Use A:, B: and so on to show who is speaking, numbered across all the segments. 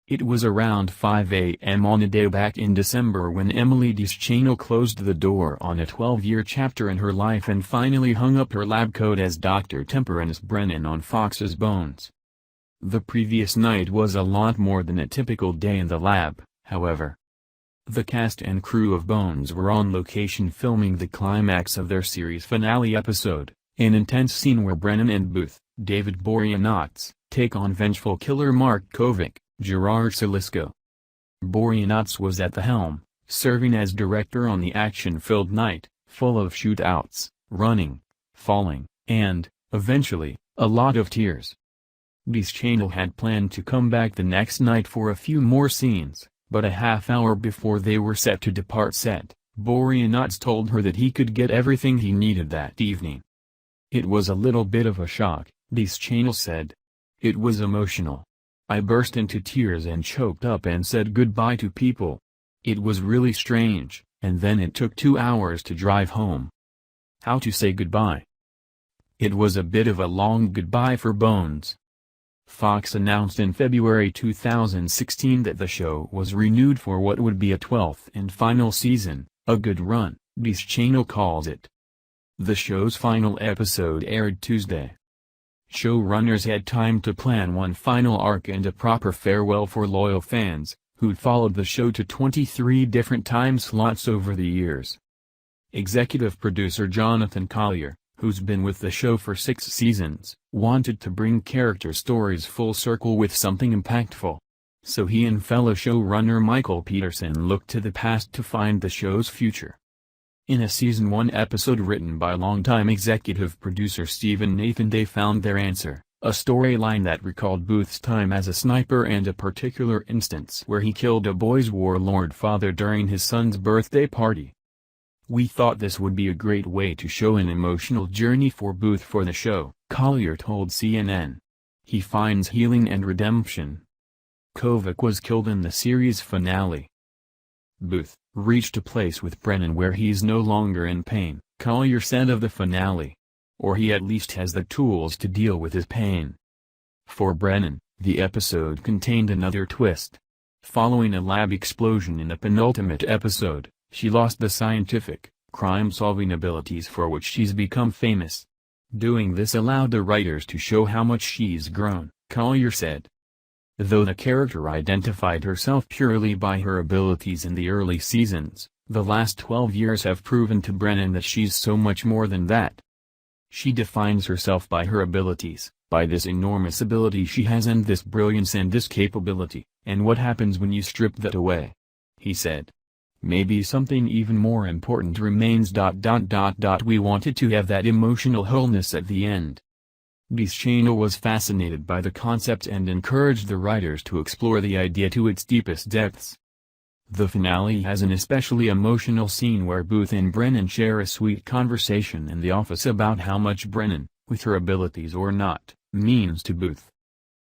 A: It was around 5 a.m. on a day back in December when Emily Deschanel closed the door on a 12-year chapter in her life and finally hung up her lab coat as Dr. Temperance Brennan on Fox's Bones. The previous night was a lot more than a typical day in the lab, however. The cast and crew of Bones were on location filming the climax of their series finale episode, an intense scene where Brennan and Booth, David Boreanaz, take on vengeful killer Mark Kovac, Gerard Salisco. Boreanaz was at the helm, serving as director on the action-filled night, full of shootouts, running, falling, and, eventually, a lot of tears. Deschanel had planned to come back the next night for a few more scenes, but a half hour before they were set to depart set, Boreanaz told her that he could get everything he needed that evening. It was a little bit of a shock, Deschanel said. It was emotional. I burst into tears and choked up and said goodbye to people. It was really strange, and then it took 2 hours to drive home. How to say goodbye? It was a bit of a long goodbye for Bones. Fox announced in February 2016 that the show was renewed for what would be a 12th and final season, a good run, Deschanel calls it. The show's final episode aired Tuesday. Showrunners had time to plan one final arc and a proper farewell for loyal fans, who'd followed the show to 23 different time slots over the years. Executive producer Jonathan Collier, who's been with the show for 6 seasons, wanted to bring character stories full circle with something impactful. So he and fellow showrunner Michael Peterson looked to the past to find the show's future. In a Season 1 episode written by longtime executive producer Stephen Nathan, they found their answer, a storyline that recalled Booth's time as a sniper and a particular instance where he killed a boy's warlord father during his son's birthday party. We thought this would be a great way to show an emotional journey for Booth for the show, Collier told CNN. He finds healing and redemption. Kovac was killed in the series finale. Booth reached a place with Brennan where he's no longer in pain, Collier said of the finale. Or he at least has the tools to deal with his pain. For Brennan, the episode contained another twist. Following a lab explosion in the penultimate episode, she lost the scientific, crime-solving abilities for which she's become famous. Doing this allowed the writers to show how much she's grown, Collier said. Though the character identified herself purely by her abilities in the early seasons, the last 12 years have proven to Brennan that she's so much more than that. She defines herself by her abilities, by this enormous ability she has and this brilliance and this capability, and what happens when you strip that away? He said. Maybe something even more important remains. We wanted to have that emotional wholeness at the end. Deschanel was fascinated by the concept and encouraged the writers to explore the idea to its deepest depths. The finale has an especially emotional scene where Booth and Brennan share a sweet conversation in the office about how much Brennan, with her abilities or not, means to Booth.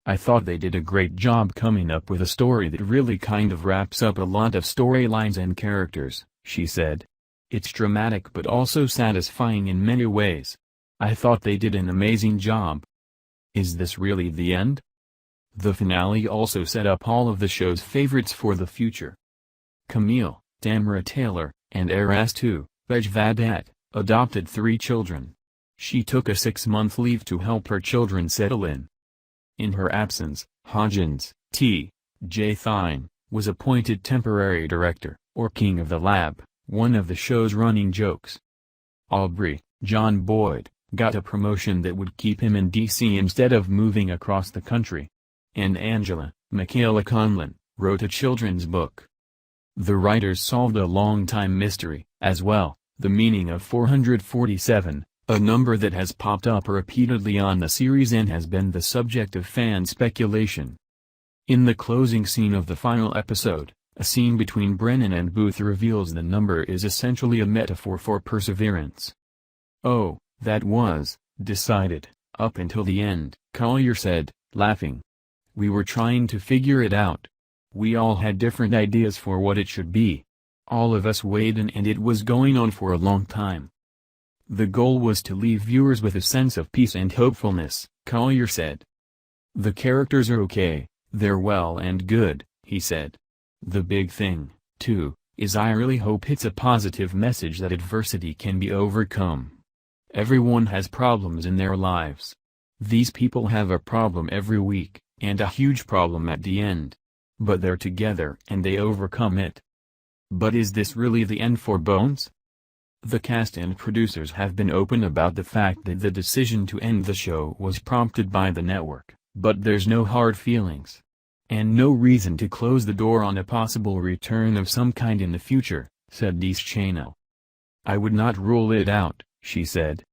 A: I thought they did a great job coming up with a story that really kind of wraps up a lot of storylines and characters, she said. It's dramatic but also satisfying in many ways. I thought they did an amazing job. Is this really the end? The finale also set up all of the show's favorites for the future. Camille, Tamara Taylor, and heiress to, Bejvadet, adopted 3 children. She took a 6-month leave to help her children settle in. In her absence, Hodgins, T.J. Thine, was appointed temporary director, or king of the lab, one of the show's running jokes. Aubrey, John Boyd, got a promotion that would keep him in D.C. instead of moving across the country. And Angela, Michaela Conlon, wrote a children's book. The writers solved a long-time mystery, as well, the meaning of 447, a number that has popped up repeatedly on the series and has been the subject of fan speculation. In the closing scene of the final episode, a scene between Brennan and Booth reveals the number is essentially a metaphor for perseverance. Oh, that was decided, up until the end, Collier said, laughing. We were trying to figure it out. We all had different ideas for what it should be. All of us weighed in and it was going on for a long time. The goal was to leave viewers with a sense of peace and hopefulness, Collier said. The characters are okay, they're well and good, he said. The big thing, too, is I really hope it's a positive message that adversity can be overcome. Everyone has problems in their lives. These people have a problem every week, and a huge problem at the end. But they're together and they overcome it. But is this really the end for Bones? The cast and producers have been open about the fact that the decision to end the show was prompted by the network, but there's no hard feelings. And no reason to close the door on a possible return of some kind in the future, said Deschanel. I would not rule it out, she said.